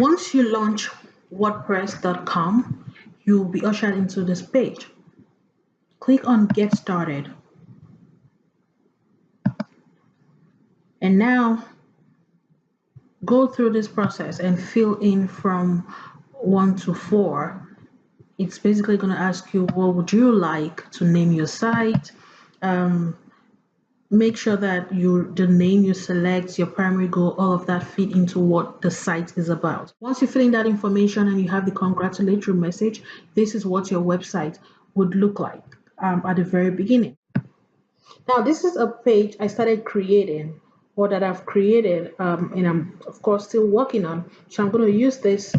Once you launch WordPress.com, you'll be ushered into this page. Click on Get Started. And now go through this process and fill in from 1 to 4. It's basically going to ask you, what would you like to name your site? Make sure that the name you select, your primary goal, all of that fit into what the site is about. Once you fill in that information and you have the congratulatory message, this is what your website would look like at the very beginning. Now, this is a page I started creating, or that I've created, and I'm of course still working on. So I'm going to use this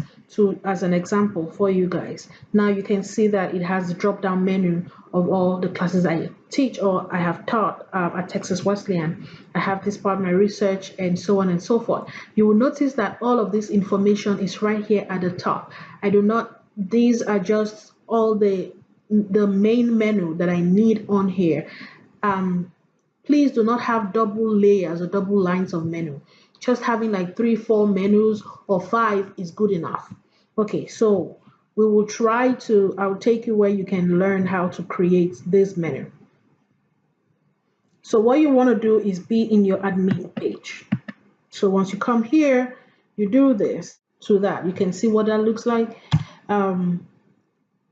as an example for you guys. Now you can see that it has the drop-down menu of all the classes I teach or I have taught at Texas Wesleyan. I have this part of my research and so on and so forth. You will notice that all of this information is right here at the top. These are just all the main menu that I need on here. Please do not have double layers or double lines of menu. Just having like 3, 4 menus or 5 is good enough. Okay, so we will I'll take you where you can learn how to create this menu. So what you want to do is be in your admin page. So once you come here, you do this so that you can see what that looks like.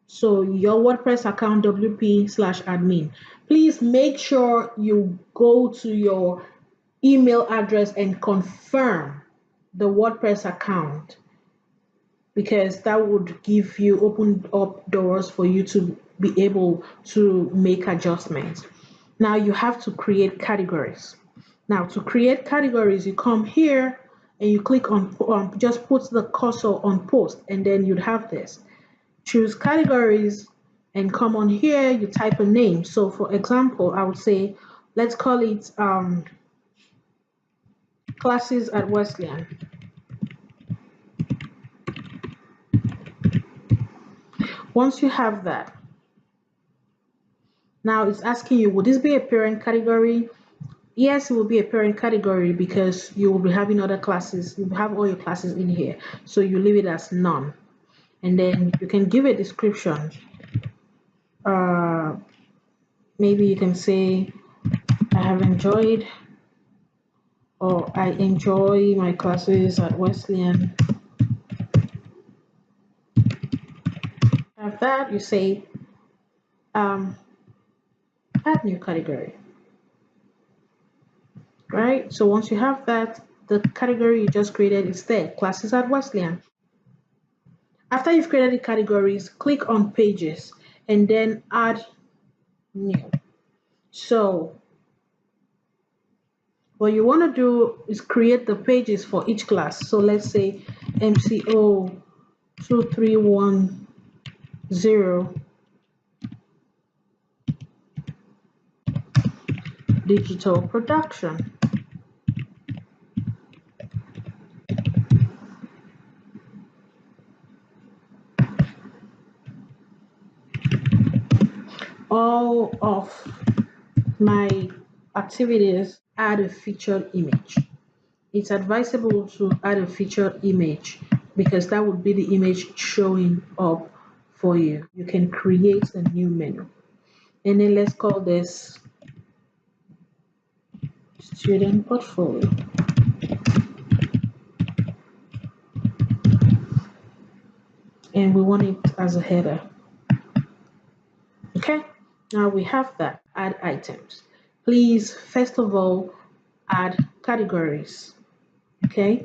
So your WordPress account, WP/admin. Please make sure you go to your email address and confirm the WordPress account, because that would open up doors for you to be able to make adjustments. Now you have to create categories. Now to create categories, you come here and you click on just put the cursor on post, and then you'd have this. Choose categories and come on here, you type a name. So for example, I would say, let's call it classes at Wesleyan. Once you have that, now it's asking you, would this be a parent category? Yes, it will be a parent category because you will be having other classes. You have all your classes in here. So you leave it as none. And then you can give a description. Maybe you can say, I have enjoyed, or I enjoy my classes at Wesleyan. After that, you say, add new category. Right? So once you have that, the category you just created is there, classes at Wesleyan. After you've created the categories, click on pages and then add new. So what you want to do is create the pages for each class. So let's say MCO 2310 digital production. All of my activities add a featured image. It's advisable to add a featured image because that would be the image showing up for you. You can create a new menu. And then let's call this student portfolio. And we want it as a header. Okay, now we have that. Add items. Please, first of all, add categories. Okay,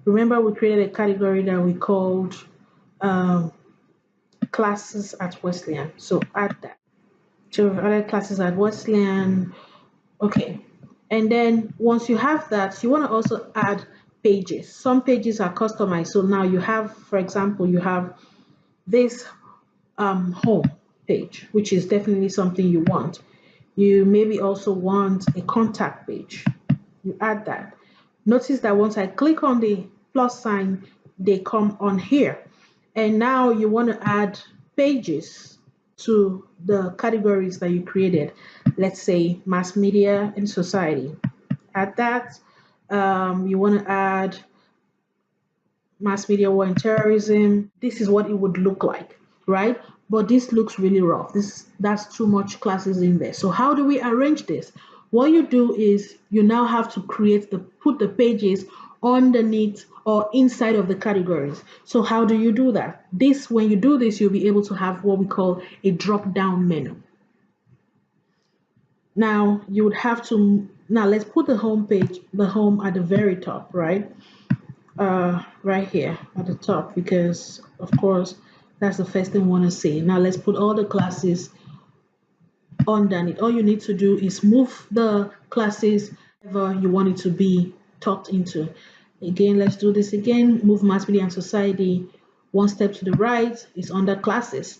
remember we created a category that we called classes at Wesleyan. So add that. So other classes at Wesleyan. Okay, and then once you have that, you want to also add pages. Some pages are customized. So now you have, for example, you have this home page, which is definitely something you want. You maybe also want a contact page. You add that. Notice that once I click on the plus sign, they come on here. And now you want to add pages to the categories that you created. Let's say mass media and society. Add that. You want to add mass media, war and terrorism. This is what it would look like, right? But this looks really rough. That's too much classes in there. So how do we arrange this? What you do is you now have to put the pages underneath or inside of the categories. So how do you do that? When you do this, you'll be able to have what we call a drop down menu. Now you would have to, now let's put the home page, the home at the very top, right? Right here at the top, because of course that's the first thing we want to see. Now let's put all the classes underneath. All you need to do is move the classes wherever you want it to be tucked into. Again, let's do this again. Move mass media and society one step to the right is under classes.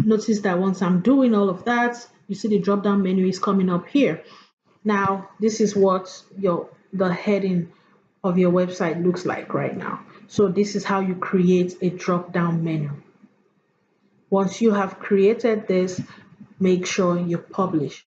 Notice that once I'm doing all of that, you see the drop down menu is coming up here. Now, this is what the heading of your website looks like right now. So this is how you create a drop down menu. Once you have created this, make sure you publish.